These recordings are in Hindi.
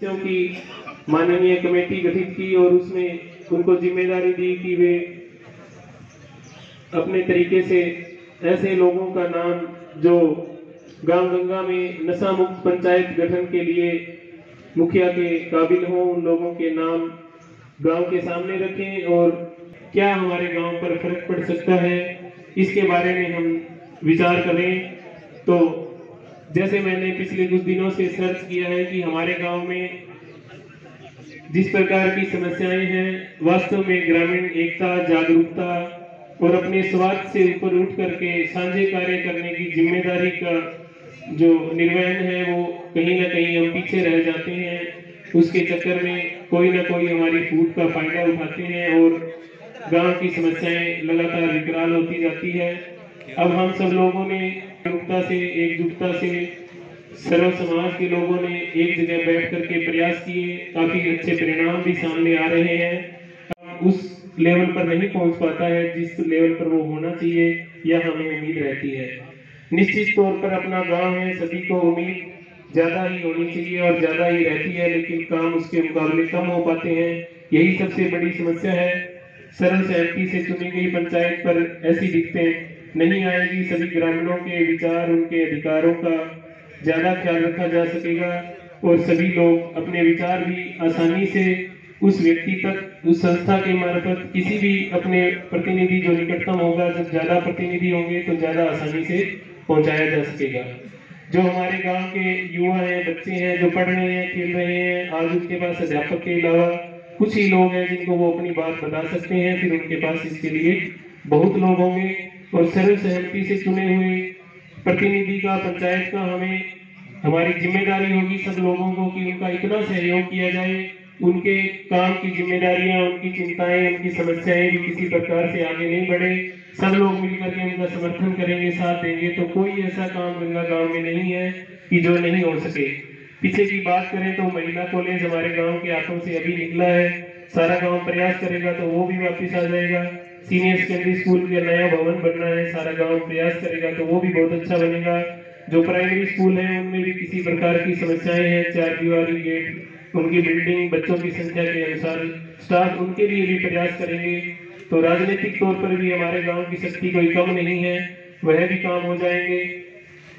की माननीय कमेटी गठित की और उसमें उनको जिम्मेदारी दी कि वे अपने तरीके से ऐसे लोगों का नाम जो गांव गंगा में नशा मुक्त पंचायत गठन के लिए मुखिया के काबिल हो, उन लोगों के नाम गांव के सामने रखें और क्या हमारे गांव पर फर्क पड़ सकता है इसके बारे में हम विचार करें। तो जैसे मैंने पिछले कुछ दिनों से सर्च किया है कि हमारे गांव में जिस प्रकार की समस्याएं हैं, वास्तव में ग्रामीण एकता, जागरूकता और अपने स्वार्थ से ऊपर उठ करके साझे कार्य करने की जिम्मेदारी का जो निर्वहन है वो कहीं ना कहीं हम पीछे रह जाते हैं। उसके चक्कर में कोई ना कोई हमारी फूट का फायदा उठाते हैं और गांव की समस्याएं लगातार विकराल होती जाती है। अब हम सब लोगों ने जागरूकता से, एकजुटता से, सर्व समाज के लोगों ने एक जगह बैठ करके प्रयास किए, काफी अच्छे परिणाम भी सामने आ रहे हैं। उस लेवल पर नहीं पहुंच पाता है जिस लेवल पर वो होना चाहिए, यह हमें उम्मीद रहती है। निश्चित तौर पर अपना गांव है, सभी को उम्मीद ज्यादा ही होनी चाहिए और ज्यादा ही रहती है, लेकिन काम उसके मुकाबले कम हो पाते हैं। यही सबसे बड़ी समस्या है। सरल सहमति से चुनी गई पंचायत पर ऐसी दिक्कतें नहीं आएगी। सभी ग्रामीणों के विचार, उनके अधिकारों का ज्यादा ख्याल रखा जा सकेगा और सभी लोग अपने विचार भी आसानी से उस व्यक्ति तक, उस संस्था के मार्फत किसी भी अपने प्रतिनिधि जो निकटतम होगा, जब ज्यादा प्रतिनिधि होंगे तो ज्यादा आसानी से पहुंचाया जा सकेगा। जो हमारे गांव के युवा हैं, बच्चे हैं जो पढ़ रहे हैं, खेल रहे हैं, आज उनके पास अध्यापक के अलावा कुछ ही लोग हैं जिनको वो अपनी बात बता सकते हैं, फिर उनके पास इसके लिए बहुत लोग होंगे और सर्व सहमति से चुने हुए प्रतिनिधि का, पंचायत का हमारी जिम्मेदारी होगी सब लोगों को कि उनका इतना सहयोग किया जाए, उनके काम की जिम्मेदारियां, उनकी चिंताएं, उनकी समस्याएं भी किसी प्रकार से आगे नहीं बढ़े। सब लोग मिलकर के उनका समर्थन करेंगे, साथ देंगे तो कोई ऐसा काम गंगा गांव में नहीं है कि जो नहीं हो सके। पीछे की बात करें तो महिला कॉलेज हमारे गांव के हाथों से अभी निकला है, सारा गांव प्रयास करेगा तो वो भी वापिस आ जाएगा। सीनियर सेकेंडरी स्कूल का नया भवन बनना है, सारा गांव प्रयास करेगा तो वो भी बहुत अच्छा बनेगा। जो प्राइमरी स्कूल है उनमें भी किसी प्रकार की समस्याएं हैं, 4 दीवारी गेट, उनकी बिल्डिंग, बच्चों की संख्या के अनुसार स्टाफ, उनके लिए भी प्रयास करेंगे। तो राजनीतिक तौर पर भी हमारे गांव की शक्ति कोई कम नहीं है, वह भी काम हो जाएंगे।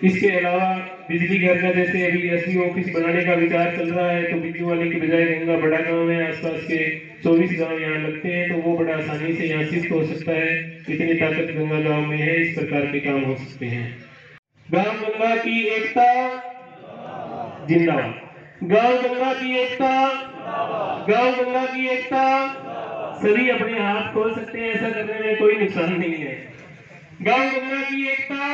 इसके अलावा बिजली घर का जैसे अभी एसडी ऑफिस बनाने का विचार चल रहा है, तो बिजली वाले की बजाय गंगा बड़ा गांव है, आसपास के 24 गांव यहाँ लगते हैं, तो वो बड़ा आसानी से यहाँ शिफ्ट हो सकता है। इतनी ताकत गंगा गांव में है, इस प्रकार के काम हो सकते हैं। गांव गंगा की एकता जिंदाबाद, गांव गंगा की एकता, गांव गंगा की एकता। सभी अपने हाथ खोल सकते हैं, ऐसा करने में कोई नुकसान नहीं है। गांव गंगा की एकता,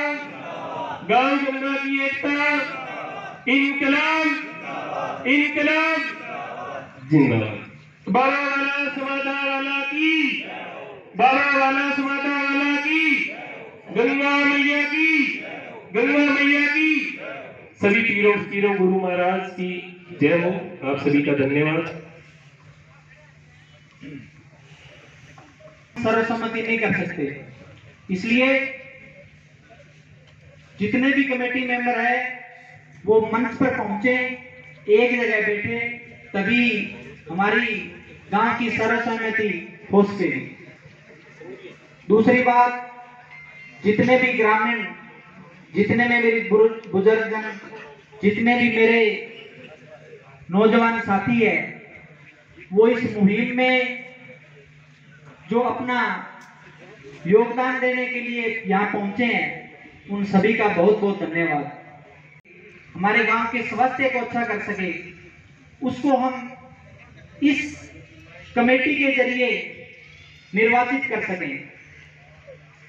गांव गंगा की एकता, इनकलाब, इनकलाब जिंदाबाद। बाबा वाला समाधा वाला की, बाबा वाला समाधा वाला की, गंगा मैया की, गंगा मैया की। सभी पीरों गुरु महाराज की जय हो। आप सभी का धन्यवाद। सर्वसम्मति नहीं कर सकते, इसलिए जितने भी कमेटी मेंबर है वो मंच पर पहुंचे, एक जगह बैठे, तभी हमारी गांव की सर्वसम्मति हो सकेगी। दूसरी बात, जितने भी ग्रामीण, जितने में मेरी बुजुर्गजन, जितने भी मेरे नौजवान साथी है, वो इस मुहिम में जो अपना योगदान देने के लिए यहाँ पहुंचे हैं, उन सभी का बहुत बहुत धन्यवाद। हमारे गांव के स्वास्थ्य को अच्छा कर सके, उसको हम इस कमेटी के जरिए निर्वाचित कर सकें।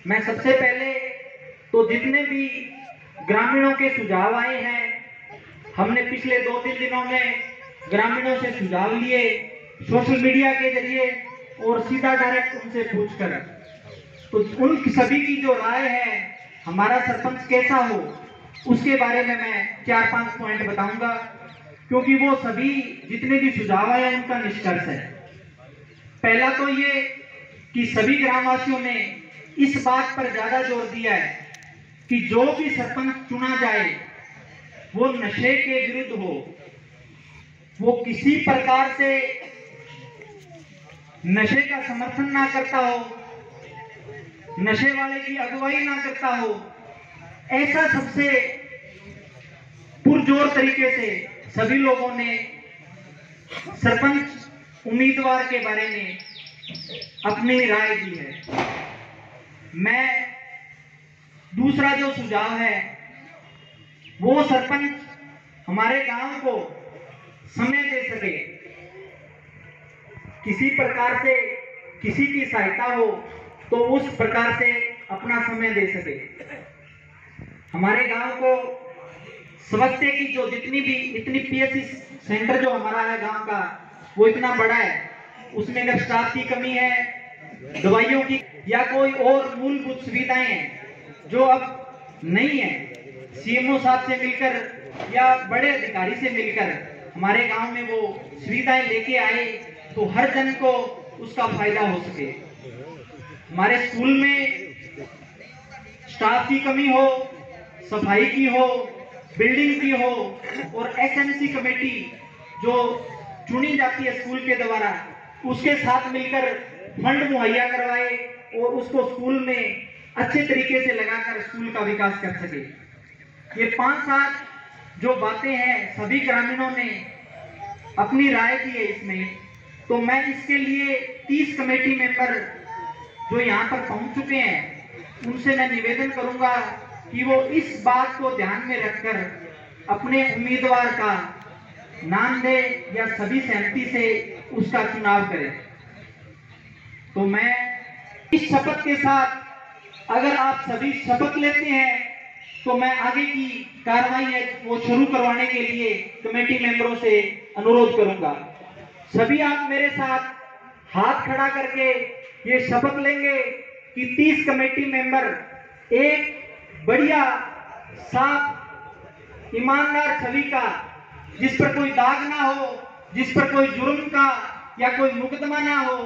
मैं सबसे पहले तो जितने भी ग्रामीणों के सुझाव आए हैं, हमने पिछले 2-3 दिनों में ग्रामीणों से सुझाव लिए, सोशल मीडिया के जरिए और सीधा डायरेक्ट उनसे पूछकर, तो उन सभी की जो राय है, हमारा सरपंच कैसा हो, उसके बारे में मैं 4-5 पॉइंट बताऊंगा, क्योंकि वो सभी जितने भी सुझाव आए उनका निष्कर्ष है। पहला तो ये कि सभी ग्रामवासियों ने इस बात पर ज्यादा जोर दिया है कि जो भी सरपंच चुना जाए वो नशे के विरुद्ध हो, वो किसी प्रकार से नशे का समर्थन ना करता हो, नशे वाले की अगुवाई ना करता हो, ऐसा सबसे पुरजोर तरीके से सभी लोगों ने सरपंच उम्मीदवार के बारे में अपनी राय दी है। मैं दूसरा जो सुझाव है वो सरपंच हमारे गांव को समय दे सके, किसी प्रकार से किसी की सहायता हो तो उस प्रकार से अपना समय दे सके। हमारे गांव को स्वास्थ्य की जो इतनी पीएचसी सेंटर जो हमारा है गांव का, वो इतना बड़ा है, उसमें अगर स्टाफ की कमी है, दवाइयों की या कोई और मूलभूत सुविधाएं हैं जो अब नहीं है, सीएमओ साहब से मिलकर या बड़े अधिकारी से मिलकर हमारे गांव में वो सुविधाएं लेके आए तो हर जन को उसका फायदा हो सके। हमारे स्कूल में स्टाफ की कमी हो, सफाई की हो, बिल्डिंग की हो, और एसएमसी कमेटी जो चुनी जाती है स्कूल के द्वारा, उसके साथ मिलकर फंड मुहैया करवाए और उसको स्कूल में अच्छे तरीके से लगाकर स्कूल का विकास कर सके। ये 5-7 जो बातें हैं सभी ग्रामीणों ने अपनी राय दी है इसमें, तो मैं इसके लिए 30 कमेटी मेंबर जो यहाँ पर पहुंच चुके हैं उनसे मैं निवेदन करूंगा कि वो इस बात को ध्यान में रखकर अपने उम्मीदवार का नाम दे या सभी सहमति से उसका चुनाव करें। तो मैं इस शपथ के साथ, अगर आप सभी शपथ लेते हैं तो मैं आगे की कार्रवाई है वो शुरू करवाने के लिए कमेटी मेंबरों से अनुरोध करूंगा। सभी आप मेरे साथ हाथ खड़ा करके ये शपथ लेंगे कि 30 कमेटी मेंबर एक बढ़िया साफ ईमानदार छवि का, जिस पर कोई दाग ना हो, जिस पर कोई जुर्म का या कोई मुकदमा ना हो,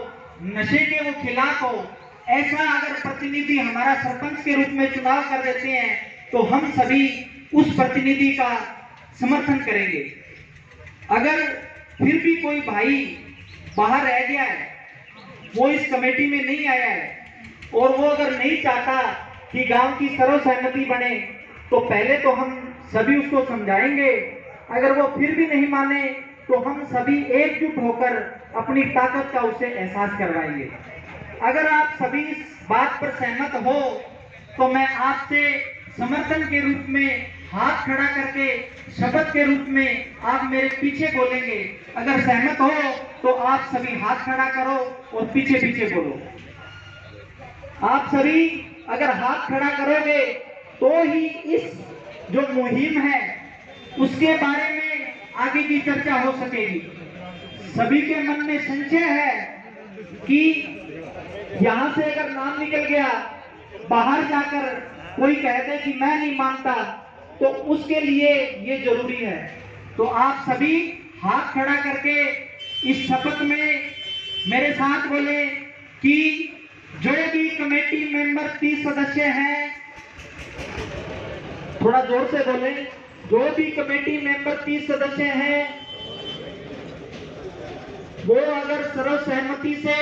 नशे के वो खिलाफ हो, ऐसा अगर प्रतिनिधि हमारा सरपंच के रूप में चुनाव कर देते हैं तो हम सभी उस प्रतिनिधि का समर्थन करेंगे। अगर फिर भी कोई भाई बाहर रह गया है, वो इस कमेटी में नहीं आया है और वो अगर नहीं चाहता कि गांव की सर्वसहमति बने, तो पहले तो हम सभी उसको समझाएंगे। अगर वो फिर भी नहीं माने तो हम सभी एकजुट होकर अपनी ताकत का उसे एहसास करवाएंगे। अगर आप सभी इस बात पर सहमत हो तो मैं आपसे समर्थन के रूप में हाथ खड़ा करके शपथ के रूप में आप मेरे पीछे बोलेंगे। अगर सहमत हो तो आप सभी हाथ खड़ा करो और पीछे पीछे बोलो। आप सभी अगर हाथ खड़ा करोगे तो ही इस जो मुहिम है उसके बारे में आगे की चर्चा हो सकेगी। सभी के मन में संशय है कि यहां से अगर नाम निकल गया, बाहर जाकर कोई कहते कि मैं नहीं मानता, तो उसके लिए ये जरूरी है। तो आप सभी हाथ खड़ा करके इस शपथ में मेरे साथ बोले कि जो भी कमेटी मेंबर 30 सदस्य हैं, थोड़ा जोर से बोले, जो भी कमेटी मेंबर 30 सदस्य हैं वो अगर सर्वसहमति से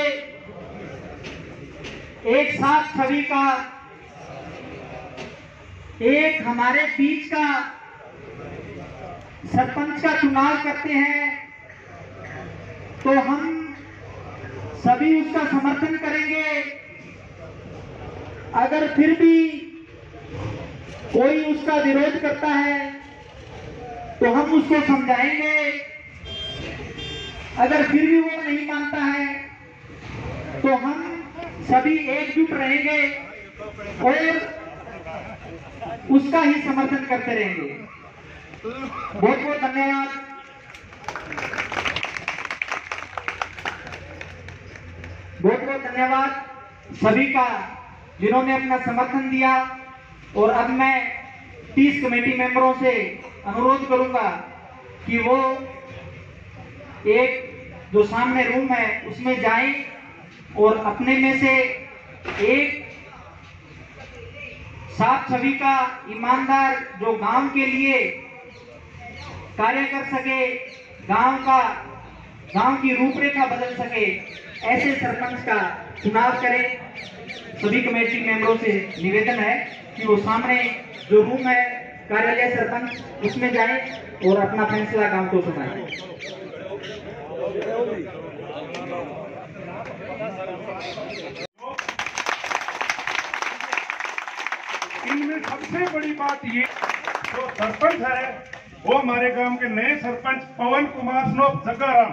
एक साथ छवि का, एक हमारे बीच का सरपंच का चुनाव करते हैं तो हम सभी उसका समर्थन करेंगे। अगर फिर भी कोई उसका विरोध करता है तो हम उसको समझाएंगे। अगर फिर भी वो नहीं मानता है तो हम सभी एकजुट रहेंगे और उसका ही समर्थन करते रहेंगे। बहुत बहुत धन्यवाद। बहुत बहुत धन्यवाद सभी का जिन्होंने अपना समर्थन दिया। और अब मैं 30 कमेटी मेंबरों से अनुरोध करूंगा कि वो एक जो सामने रूम है उसमें जाएं और अपने में से एक साफ छवि का ईमानदार जो गांव के लिए कार्य कर सके, गांव की रूपरेखा बदल सके, ऐसे सरपंच का चुनाव करें। सभी कमेटी मेंबरों से निवेदन है कि वो सामने जो रूम है कार्यालय सरपंच, उसमें जाएं और अपना फैसला गांव को सुनाएं। इनमें सबसे बड़ी बात ये, जो सरपंच है वो हमारे गांव के नए सरपंच पवन कुमार स्नोफ जग्गाराम।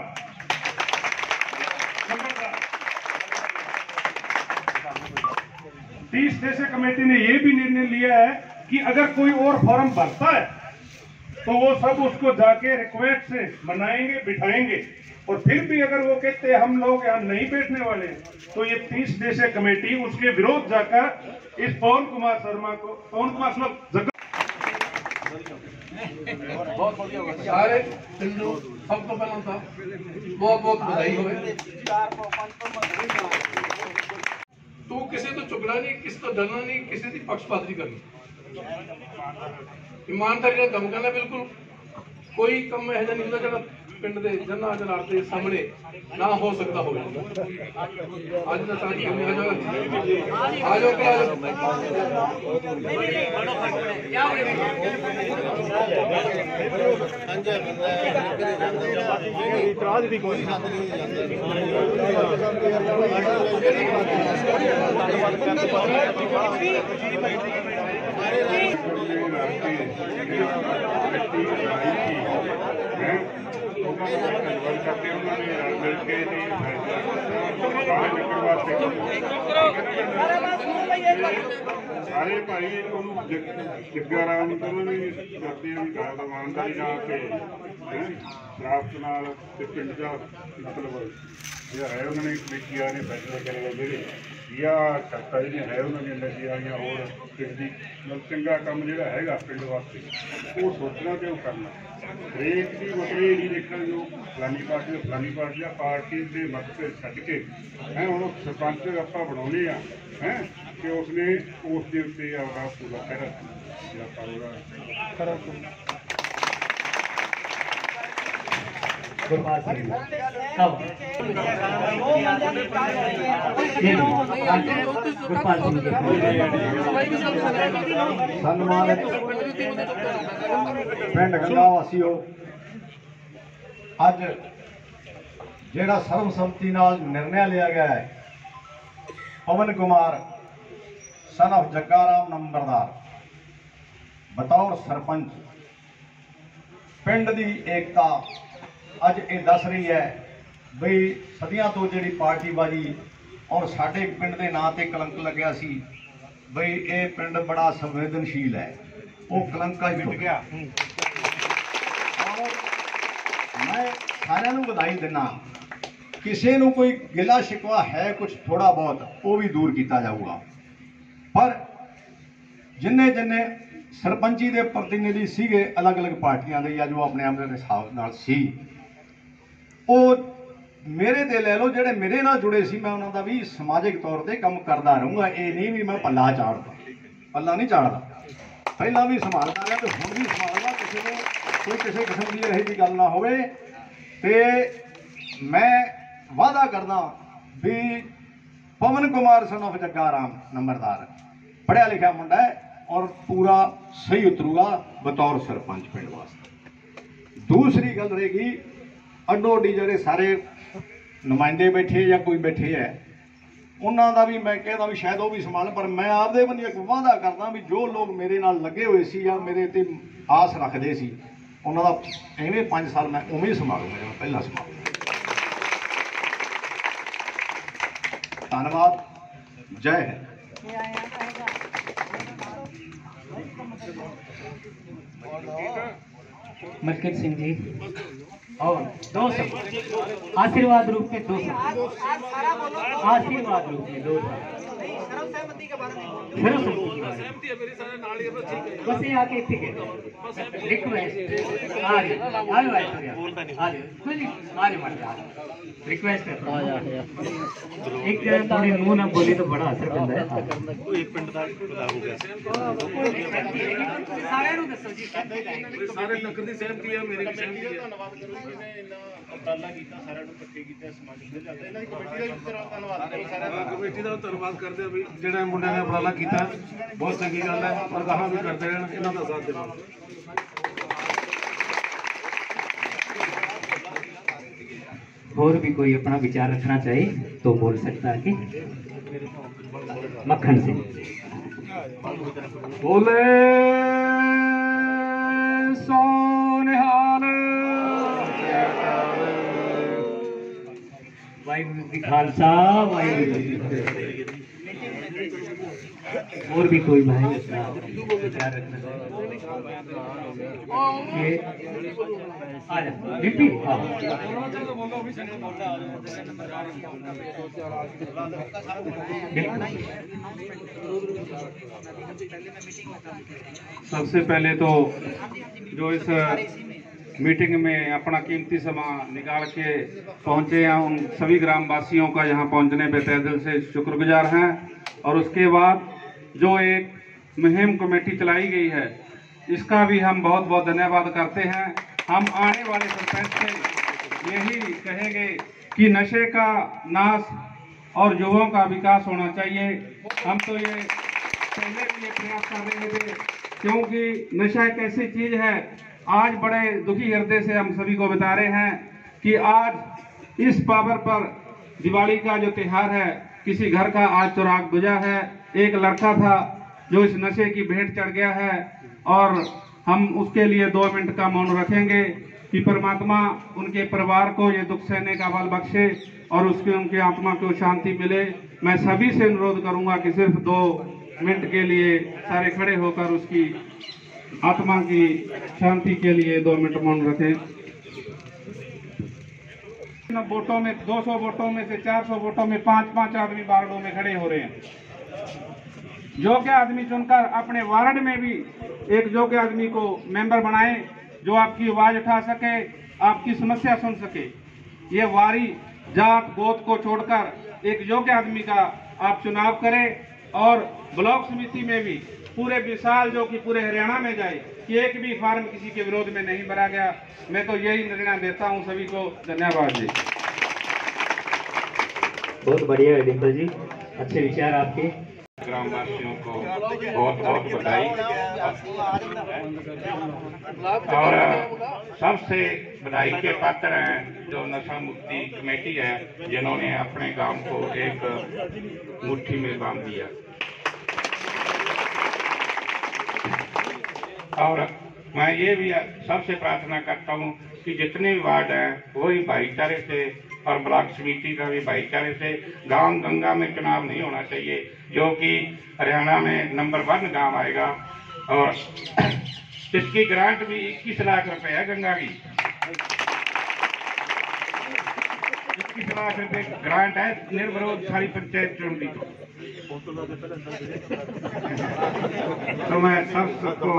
30 देशे कमेटी ने ये भी निर्णय लिया है कि अगर कोई और फॉर्म भरता है तो वो सब उसको जाके रिक्वेस्ट से मनाएंगे, बिठाएंगे, और फिर भी अगर वो कहते हैं हम लोग यहाँ नहीं बैठने वाले, तो ये 30 देशे कमेटी उसके विरोध जाकर इस पवन कुमार सारे पिंडों सबको पहला था बहुत बहुत बधाई हो। तू किसी तो चुगला नहीं, किसी तो डरना नहीं, किसी की पक्षपात नहीं करनी, ईमानदारी का काम करना। बिल्कुल कोई कम है नहीं होता जरा पिंड के जना जनार के सामने ना हो सकता हो। आज तो सारी आ जाओ सारे भाई जग्गाराम करते हैं भी गल ईमानदारी शराफत नाल पिंड का मतलब जो है उन्होंने कमेटियां ने फैसले करे मेरे या शर्तां जी है उन्होंने नशियां या होर पिंड की मतलब चंगा काम जो है पिंड वास्ते वो सोचना तो करना। हरेक की मतलब ये नहीं देखना जो फलानी पार्टी के मतभेद छड्ड के है हम सरपंच आप बनाने हैं कि उसने उसके उत्ते आपका पूरा पहरा गुरपाल सिंह सन्मानित पिंड गंगा वासियों, अज जिहड़ा सर्वसम्मति नाल निर्णय लिया गया है, पवन कुमार सन ऑफ जग्गाराम नंबरदार बतौर सरपंच पिंड की एकता अज ये दस रही है बई सदियां तो जी पार्टीबाजी और साडे पिंड के नां ते कलंक लग्या सी बई ये पिंड बड़ा संवेदनशील है, वो कलंक ही टुट गया। और मैं सारिਆਂ ਨੂੰ बधाई दिना, किसी ਨੂੰ कोई गिला शिकवा है कुछ थोड़ा बहुत वो भी दूर किया जाऊगा, पर जिन्ने जिन्ने सरपंची के प्रतिनिधि सीगे अलग अलग पार्टियां दे या जो अपने अपने हिसाब नाल सी, वो मेरे ते ले लो जेडे मेरे नाल जुड़े सी, मैं उन्होंने भी समाजिक तौर पर काम करता रहूँगा। ये नहीं भी मैं पल्ला चाड़ता, पल्ला नहीं चाड़ता, पहला भी संभालता रहा तो हुण भी संभालना, किसी को कोई किसी किस्म की यही गल ना होवे। ते मैं वादा करदा भी पवन कुमार सन ऑफ जग्गाराम नंबरदार पढ़िया लिखा मुंडा है और पूरा सही उतरूगा बतौर सरपंच पिंड वास्ते। दूसरी गल रहेगी अड्डो अड्डी जोड़े सारे नुमाइंदे बैठे या कोई बैठे है उन्हों का भी मैं कहता भी शायद वो भी संभाल, पर मैं आपदे बंदी एक वादा करदा भी जो लोग मेरे नाल लगे हुए सी या मेरे ते आस रखते सी उन्हों का एवें 5 साल मैं उवें संभालूंगा जो पहला संभालूंगा। धन्यवाद, जय हिंद। मलकित सिंह जी और 2 शब्द आशीर्वाद रूप में 2 शब्द आशीर्वाद रूप में 2 सर्वसम्मति के बारे में बस ये आके ठीक है रिक्वेस्ट आ रही रिक्वेस्ट है एक थोड़ी मुंह ना बोली तो बड़ा असर पैंदा है। एक पिंड दा हो गया सारे नु दसो जी सारे नगर ਦੀ ਸਹਿਮਤੀ ਹੈ, ਮੇਰੀ ਵੀ ਸਹਿਮਤੀ ਹੈ। ਧੰਨਵਾਦ ਕਰੋ ਜਿਹਨੇ ਇੰਨਾ ਉਪਰਾਲਾ ਕੀਤਾ, ਸਾਰਿਆਂ ਨੂੰ ਇਕੱਠੇ ਕੀਤਾ, ਸਮਾਜਿਕ ਮਿਲ ਜਾਂਦਾ। ਇਹਨਾਂ ਦੀ ਕਮੇਟੀ ਦਾ ਵੀ ਧੰਨਵਾਦ ਕਰੋ ਸਾਰਿਆਂ ਦਾ। ਕਮੇਟੀ ਦਾ ਧੰਨਵਾਦ ਕਰਦੇ ਆ ਵੀ ਜਿਹੜੇ ਮੁੰਡਿਆਂ ਨੇ ਉਪਰਾਲਾ ਕੀਤਾ, ਬਹੁਤ ਚੰਗੀ ਗੱਲ ਹੈ। ਔਰ ਗਾਹਾਂ ਵੀ ਕਰਦੇ ਰਹਿਣ, ਇਹਨਾਂ ਦਾ ਸਾਥ ਦੇਣਾ। और भी कोई अपना विचार रखना चाहे तो बोल सकता है कि मक्खन से बोले सोनिहाल वाहिगुरु जी खालसा वाहिगुरु जी की फतेह। और भी कोई भाई अपना विचार रखना चाहे ये आ जा डिप्टी सबसे पहले तो जो इस मीटिंग में अपना कीमती समय निकाल के पहुंचे हैं उन सभी ग्राम वासियों का यहाँ पहुंचने पे तहे दिल से शुक्रगुजार हैं। और उसके बाद जो एक मुहिम कमेटी चलाई गई है इसका भी हम बहुत बहुत धन्यवाद करते हैं। हम आने वाले सरपंच से यही कहेंगे कि नशे का नाश और युवाओं का विकास होना चाहिए। हम तो ये पहले भी ये प्रयास कर रहे थे क्योंकि नशा एक ऐसी चीज है, आज बड़े दुखी हृदय से हम सभी को बता रहे हैं कि आज इस पावर पर दिवाली का जो त्योहार है, किसी घर का आज चुराग बुझा है। एक लड़का था जो इस नशे की भेंट चढ़ गया है और हम उसके लिए 2 मिनट का मौन रखेंगे कि परमात्मा उनके परिवार को ये दुख सहने का बल बख्शे और उनकी आत्मा को शांति मिले। मैं सभी से अनुरोध करूंगा कि सिर्फ 2 मिनट के लिए सारे खड़े होकर उसकी आत्मा की शांति के लिए 2 मिनट मौन रखें। वोटों में 200 वोटों में से 400 वोटों में 5-5 आदमी वार्डों में खड़े हो रहे हैं। योग्य आदमी चुनकर अपने वार्ड में भी एक योग्य आदमी को मेंबर बनाएं जो आपकी आवाज उठा सके, आपकी समस्या सुन सके। ये वारी जात गोत को छोड़कर एक योग्य आदमी का आप चुनाव करें और ब्लॉक समिति में भी पूरे विशाल जो कि पूरे हरियाणा में जाए कि एक भी फार्म किसी के विरोध में नहीं भरा गया। मैं तो यही निर्णय देता हूं। सभी को धन्यवाद जी। बहुत बढ़िया है डिम्पल जी, अच्छे विचार आपके। ग्रामवासियों को बहुत बहुत बधाई और सबसे बधाई के पात्र हैं जो नशा मुक्ति कमेटी है जिन्होंने अपने गांव को एक मुट्ठी में बांध दिया। और मैं ये भी सबसे प्रार्थना करता हूँ कि जितने भी वार्ड हैं वही भाईचारे से और ब्लॉक समिति का भी भाईचारे से। गांव गंगा में चुनाव नहीं होना चाहिए जो कि हरियाणा में नंबर 1 गांव आएगा। और इसकी ग्रांट भी 21 लाख रुपए है गंगा की। 21 लाख रुपए ग्रांट है निर्विरोध सारी पंचायत चुनती को। तो मैं सबको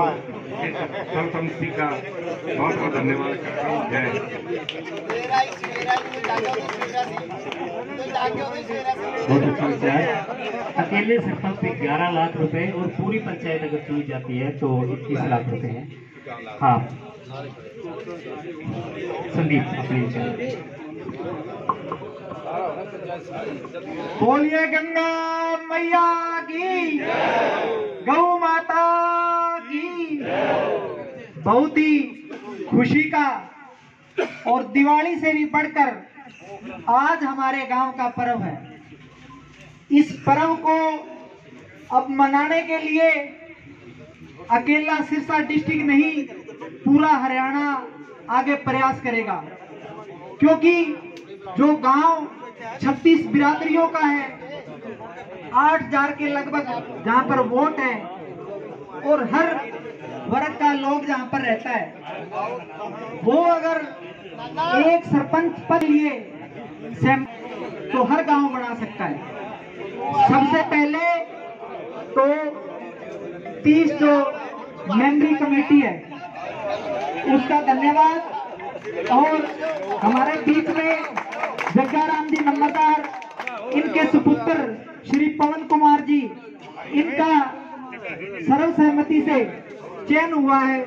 सर्व समिति का बहुत बहुत धन्यवाद करता हूँ। जय बहुत अच्छा विचार। अकेले सरपंच पे 11 लाख रुपए और पूरी पंचायत अगर चुनी जाती है तो 21 लाख रुपए है। हाँ संदीप अपने विचार। बोलिए गंगा मैया की, गौ माता की। बहुत ही खुशी का और दिवाली से भी बढ़कर आज हमारे गांव का पर्व है। इस पर्व को अब मनाने के लिए अकेला सिरसा डिस्ट्रिक्ट नहीं पूरा हरियाणा आगे प्रयास करेगा, क्योंकि जो गांव 36 बिरादरियों का है, 8,000 के लगभग जहां पर वोट है और हर वर्ग का लोग जहां पर रहता है, वो अगर एक सरपंच पद लिए तो हर गांव बना सकता है। सबसे पहले तो 30 जो मेंबरी कमेटी है उसका धन्यवाद। और हमारे बीच में जग्गाराम जी नंबरदार, इनके सुपुत्र श्री पवन कुमार जी, इनका सर्वसहमति से चयन हुआ है।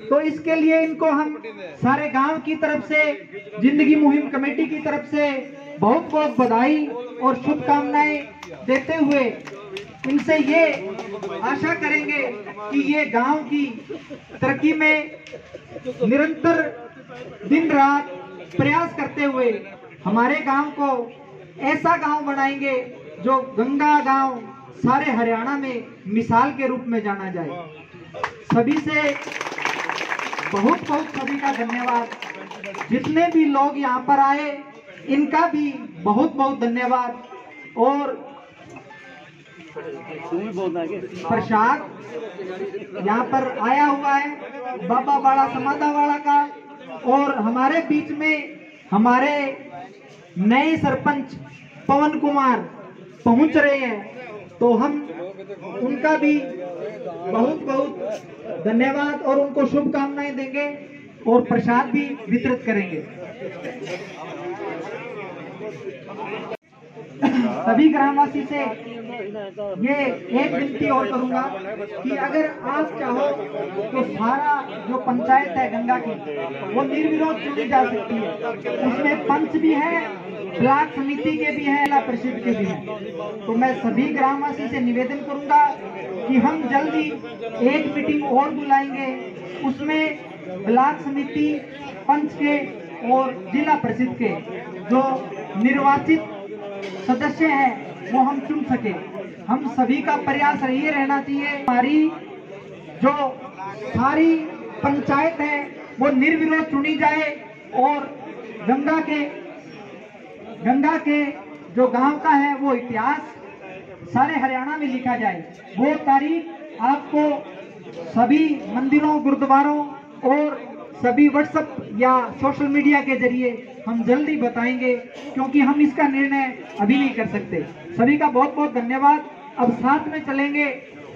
तो इसके लिए इनको हम सारे गांव की तरफ से, जिंदगी मुहिम कमेटी की तरफ से बहुत बहुत बधाई और शुभकामनाएं देते हुए इनसे ये आशा करेंगे कि ये गांव की तरक्की में निरंतर दिन रात प्रयास करते हुए हमारे गांव को ऐसा गांव बनाएंगे जो गंगा गांव सारे हरियाणा में मिसाल के रूप में जाना जाए। सभी से बहुत बहुत सभी का धन्यवाद। जितने भी लोग यहाँ पर आए इनका भी बहुत बहुत धन्यवाद। और प्रसाद यहाँ पर आया हुआ है बाबा बाड़ा समाधा वाला का, और हमारे बीच में हमारे नए सरपंच पवन कुमार पहुंच रहे हैं, तो हम उनका भी बहुत बहुत धन्यवाद और उनको शुभकामनाएं देंगे और प्रसाद भी वितरित करेंगे। सभी ग्रामवासी से ये एक विनती और करूंगा कि अगर आप चाहो तो सारा जो पंचायत है गंगा की वो निर्विरोध चुनी जा सकती है। उसमें पंच भी है, ब्लॉक समिति के भी हैं, जिला परिषद के भी हैं। तो मैं सभी ग्रामवासी से निवेदन करूंगा कि हम जल्दी एक मीटिंग और बुलाएंगे, उसमें ब्लॉक समिति, पंच के और जिला परिषद के जो निर्वाचित सदस्य हैं वो हम चुन सके। हम सभी का प्रयास यही रहना चाहिए हमारी जो सारी पंचायत है वो निर्विरोध चुनी जाए और गंगा के जो गांव का है वो इतिहास सारे हरियाणा में लिखा जाए। वो तारीख आपको सभी मंदिरों, गुरुद्वारों और सभी व्हाट्सएप या सोशल मीडिया के जरिए हम जल्दी बताएंगे, क्योंकि हम इसका निर्णय अभी नहीं कर सकते। सभी का बहुत बहुत धन्यवाद। अब साथ में चलेंगे।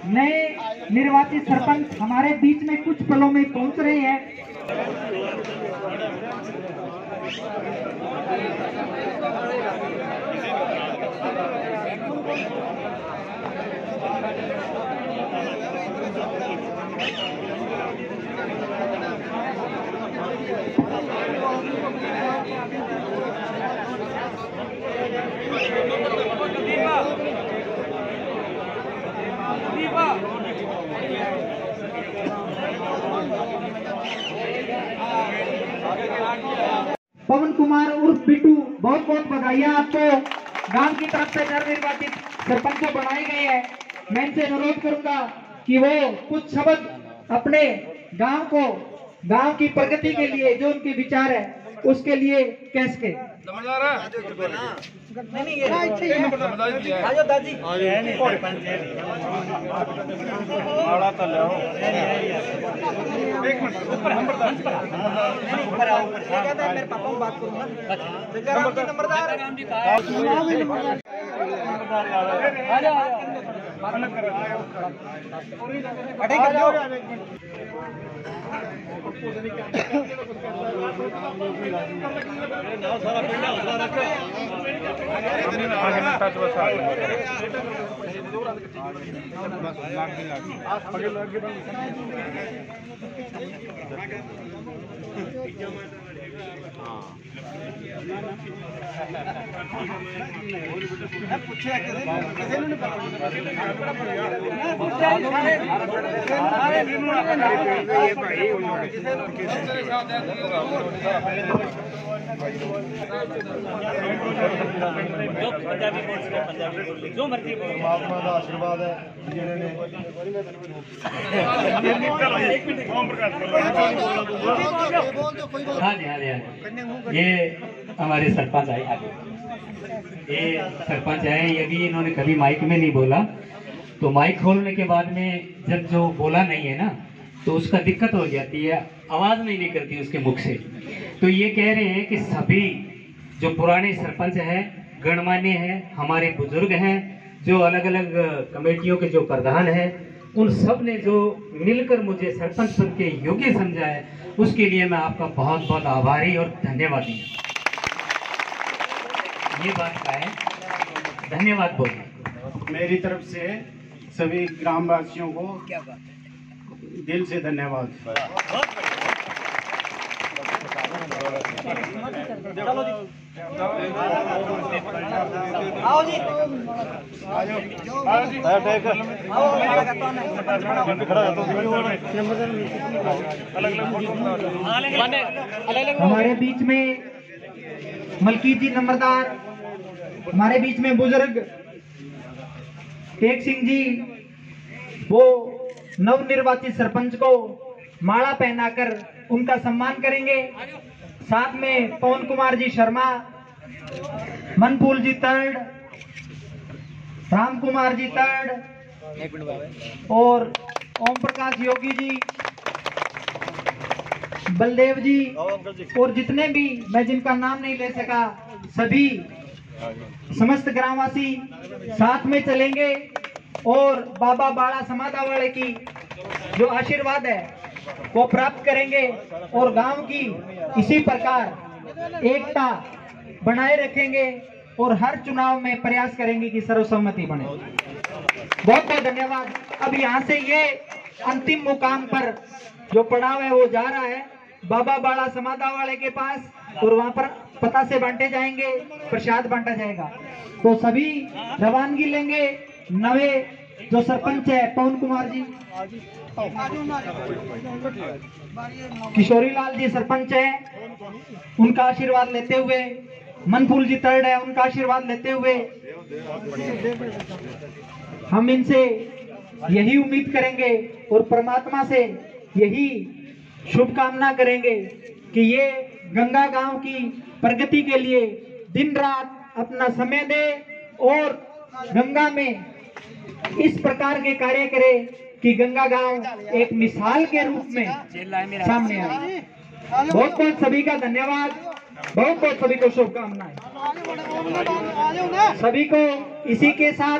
नए निर्वाचित सरपंच हमारे बीच में कुछ पलों में पहुंच रहे हैं। पवन कुमार उर्फ बिट्टू, बहुत बहुत बधाइयां आपको। गांव की तरफ से नवनिर्वाचित सरपंच बनाए गए हैं। मैं इनसे अनुरोध करूंगा कि वो कुछ शब्द अपने गांव को, गांव की प्रगति के लिए जो उनके विचार है उसके लिए कह सके। जो मर्जी परमात्मा का आशीर्वाद है जिन्होंने हाँ जी ये हमारे सरपंच आए आगे। ये सरपंच है, ये भी इन्होंने कभी माइक में नहीं बोला, तो माइक खोलने के बाद में जब जो बोला नहीं है ना तो उसका दिक्कत हो जाती है, आवाज़ नहीं निकलती उसके मुख से। तो ये कह रहे हैं कि सभी जो पुराने सरपंच हैं, गणमान्य हैं, हमारे बुजुर्ग हैं, जो अलग अलग कमेटियों के जो प्रधान हैं, उन सब ने जो मिलकर मुझे सरपंच पद के योग्य समझा है, उसके लिए मैं आपका बहुत बहुत आभारी और धन्यवादी हूँ। ये बात का है, धन्यवाद बोलिए मेरी तरफ से सभी ग्रामवासियों को दिल से धन्यवाद। आओ जी हमारे बीच में मलकीत जी नंबरदार, हमारे बीच में बुजुर्ग टेक सिंह जी, वो नवनिर्वाचित सरपंच को माला पहनाकर उनका सम्मान करेंगे। साथ में पवन कुमार जी शर्मा, मनफूल जी तर्ड, राम कुमार जी तर्ड और ओम प्रकाश योगी जी, बलदेव जी और जितने भी मैं जिनका नाम नहीं ले सका, सभी समस्त ग्रामवासी साथ में चलेंगे और बाबा बाड़ा समादा वाले की जो आशीर्वाद है वो प्राप्त करेंगे और गांव की इसी प्रकार एकता बनाए रखेंगे और हर चुनाव में प्रयास करेंगे कि सर्वसम्मति बने। बहुत बहुत धन्यवाद। अब यहाँ से ये अंतिम मुकाम पर जो पड़ाव है वो जा रहा है बाबा बाड़ा समादा वाले के पास और वहाँ पर पता से बांटे जाएंगे, प्रसाद बांटा जाएगा। तो सभी रवानगी लेंगे। नवे जो सरपंच है पवन कुमार जी, किशोरी लाल जी सरपंच है, उनका आशीर्वाद लेते हुए, मनफूल जी तर्ड है, उनका आशीर्वाद लेते हुए हम इनसे यही उम्मीद करेंगे और परमात्मा से यही शुभकामना करेंगे कि ये गंगा गांव की प्रगति के लिए दिन रात अपना समय दे और गंगा में इस प्रकार के कार्य करे कि गंगा गांव एक मिसाल के रूप में सामने आए। बहुत बहुत सभी का धन्यवाद, बहुत बहुत सभी को शुभकामनाएं। सभी को इसी के साथ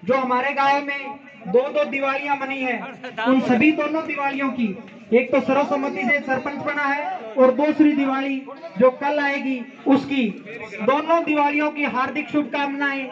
जो हमारे गांव में दो दिवालियां बनी है, उन सभी दोनों दिवालियों की, एक तो सर्वसम्मति से सरपंच बना है और दूसरी दिवाली जो कल आएगी उसकी, दोनों दिवालियों की हार्दिक शुभकामनाएं।